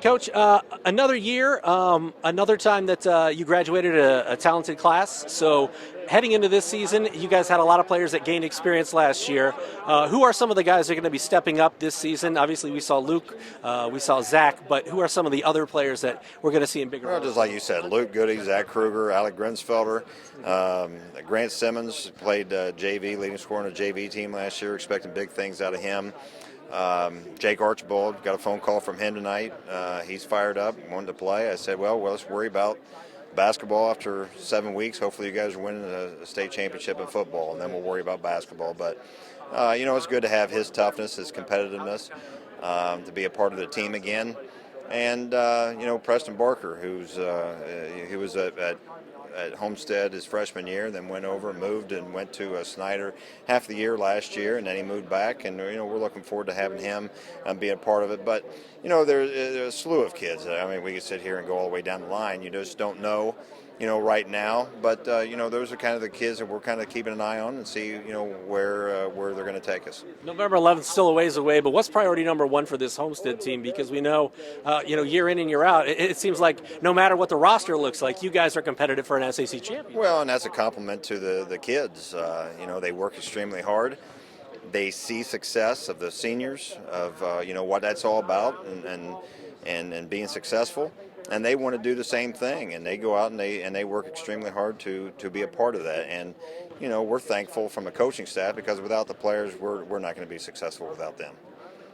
Coach, another year, another time that you graduated a talented class. So heading into this season, you guys had a lot of players that gained experience last year. Who are some of the guys that are going to be stepping up this season? Obviously, we saw Luke, we saw Zack, but who are some of the other players that we're going to see in bigger Well, roles? just like you said, Luke Goody, Zach Kruger, Alec Grinsfelder, Grant Simmons played JV, leading scorer on a JV team last year. Expecting big things out of him. Jake Archibald, got a phone call from him tonight. He's fired up, wanted to play. I said, well, let's worry about basketball after 7 weeks. Hopefully you guys are winning a state championship in football, and then we'll worry about basketball. But, it's good to have his toughness, his competitiveness, to be a part of the team again. And, Preston Barker, he was at Homestead his freshman year, then went over, moved, and went to Snyder half the year last year, and then he moved back. And we're looking forward to having him be a part of it. But there's a slew of kids. I mean, we could sit here and go all the way down the line. You just don't know, right now. But those are kind of the kids that we're kind of keeping an eye on and see, where they're going to take us. November 11th still a ways away, but what's priority number one for this Homestead team? Because we know, year in and year out, it seems like no matter what the roster looks like, you guys are competitive for an SAC champion. Well, and that's a compliment to the kids. They work extremely hard. They see success of the seniors, of what that's all about, and being successful. And they want to do the same thing, and they go out and they work extremely hard to be a part of that. And we're thankful from a coaching staff, because without the players, we're not going to be successful without them.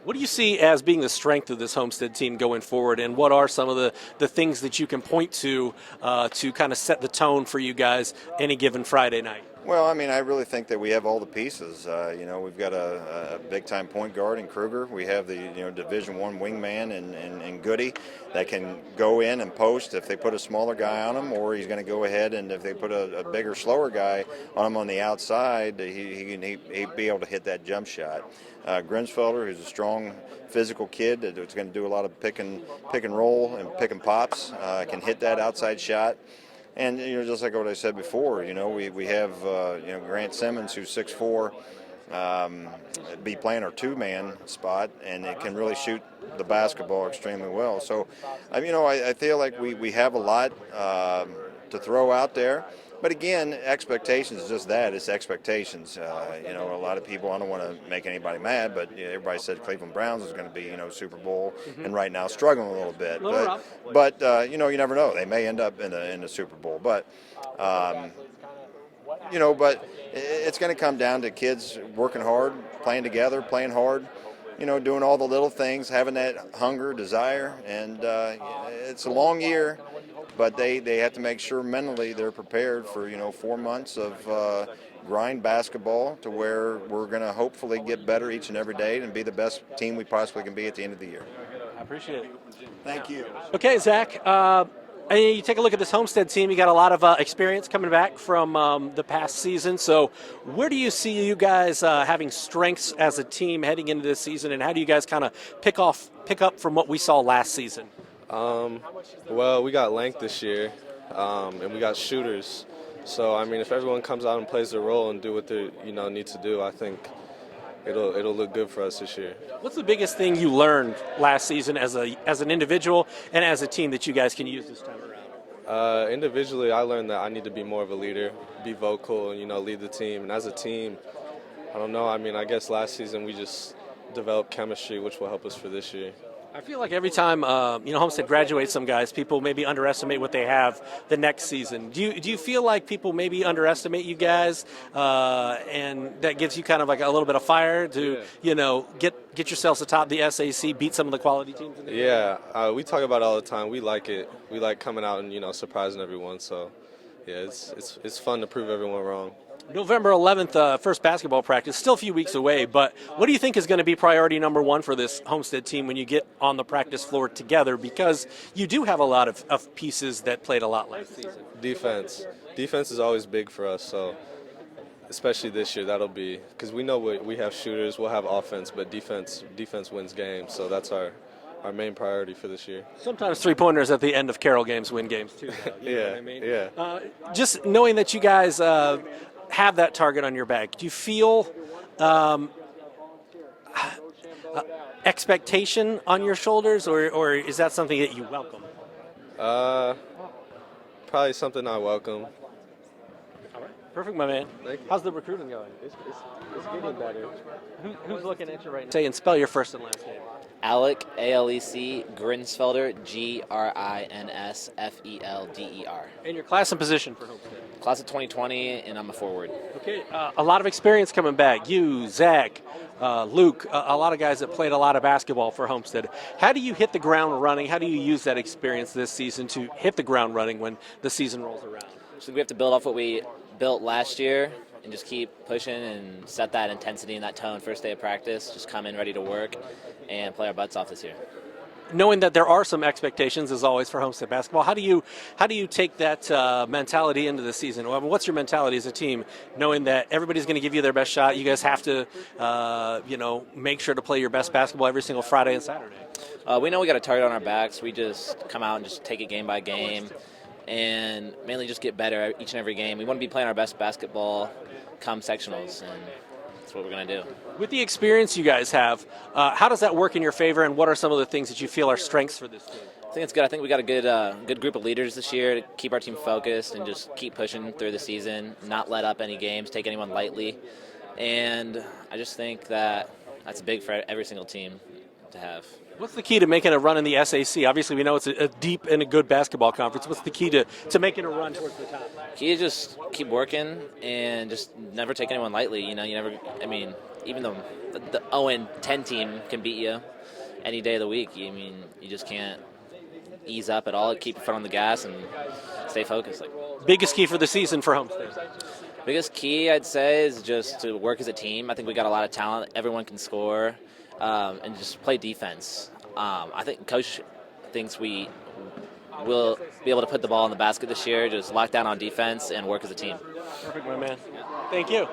What do you see as being the strength of this Homestead team going forward, and what are some of the things that you can point to kind of set the tone for you guys any given Friday night? Well, I mean, I really think that we have all the pieces. We've got a big-time point guard in Kruger. We have the Division I wingman in Goody that can go in and post if they put a smaller guy on him, or he's going to go ahead and if they put a bigger, slower guy on him on the outside, he'd be able to hit that jump shot. Grinsfelder, who's a strong physical kid that's going to do a lot of pick and roll and pick and pops, can hit that outside shot. And just like what I said before, we have Grant Simmons, who's 6'4", be playing our two-man spot, and it can really shoot the basketball extremely well. So, I feel like we have a lot to throw out there. But again, expectations is just that. It's expectations. A lot of people, I don't want to make anybody mad, but everybody said Cleveland Browns is going to be, Super Bowl, and right now struggling a little bit. But you never know. They may end up in the Super Bowl. But, but it's going to come down to kids working hard, playing together, playing hard, doing all the little things, having that hunger, desire. And it's a long year. But they have to make sure mentally they're prepared for 4 months of grind basketball, to where we're going to hopefully get better each and every day and be the best team we possibly can be at the end of the year. I appreciate it. Thank you. Okay, Zach. You take a look at this Homestead team. You got a lot of experience coming back from the past season. So, where do you see you guys having strengths as a team heading into this season, and how do you guys kind of pick up from what we saw last season? Well, we got length this year, and we got shooters. So, I mean, if everyone comes out and plays their role and do what they need to do, I think it'll look good for us this year. What's the biggest thing you learned last season as an individual and as a team that you guys can use this time around? Individually, I learned that I need to be more of a leader, be vocal, and lead the team. And as a team, I don't know. I mean, I guess last season we just developed chemistry, which will help us for this year. I feel like every time Homestead graduates some guys, people maybe underestimate what they have the next season. Do you feel like people maybe underestimate you guys, and that gives you kind of like a little bit of fire to get yourselves atop the SAC, beat some of the quality teams in the area? Yeah, we talk about it all the time. We like it. We like coming out and surprising everyone. So yeah, it's fun to prove everyone wrong. November 11th, first basketball practice, still a few weeks away, but what do you think is going to be priority number one for this Homestead team when you get on the practice floor together? Because you do have a lot of pieces that played a lot last season. Defense. Defense is always big for us, so especially this year, that'll be, because we know we have shooters, we'll have offense, but defense wins games, so that's our main priority for this year. Sometimes three-pointers at the end of Carroll games win games too, though. You know what I mean? Yeah. Just knowing that you guys have that target on your back, do you feel expectation on your shoulders, or is that something that you welcome? Probably something I welcome. All right. Perfect, my man. Thank you. How's the recruiting going? It's getting better. Who's looking at you right now? Say and spell your first and last name. Alec, A-L-E-C, Grinsfelder, G-R-I-N-S-F-E-L-D-E-R. And your class and position for Homestead. Class of 2020, and I'm a forward. Okay, a lot of experience coming back. You, Zack, Luke, a lot of guys that played a lot of basketball for Homestead. How do you hit the ground running? How do you use that experience this season to hit the ground running when the season rolls around? So we have to build off what we built last year and just keep pushing and set that intensity and that tone first day of practice. Just come in ready to work and play our butts off this year. Knowing that there are some expectations, as always, for Homestead basketball, how do you take that mentality into the season? Well, what's your mentality as a team, knowing that everybody's going to give you their best shot? You guys have to, make sure to play your best basketball every single Friday and Saturday. We know we got a target on our backs. We just come out and just take it game by game and mainly just get better each and every game. We want to be playing our best basketball come sectionals, and that's what we're going to do. With the experience you guys have, how does that work in your favor, and what are some of the things that you feel are strengths for this team? I think it's good. I think we got a good group of leaders this year to keep our team focused and just keep pushing through the season, not let up any games, take anyone lightly. And I just think that that's big for every single team to have. What's the key to making a run in the SAC? Obviously, we know it's a deep and a good basketball conference. What's the key to making a run towards the top? Key is just keep working and just never take anyone lightly. You never. I mean, even though the 0-10 team can beat you any day of the week, you just can't ease up at all. Keep your foot on the gas and stay focused. Biggest key for the season for Homestead? Biggest key, I'd say, is just to work as a team. I think we got a lot of talent. Everyone can score. And just play defense. I think Coach thinks we will be able to put the ball in the basket this year, just lock down on defense and work as a team. Perfect, my man. Thank you.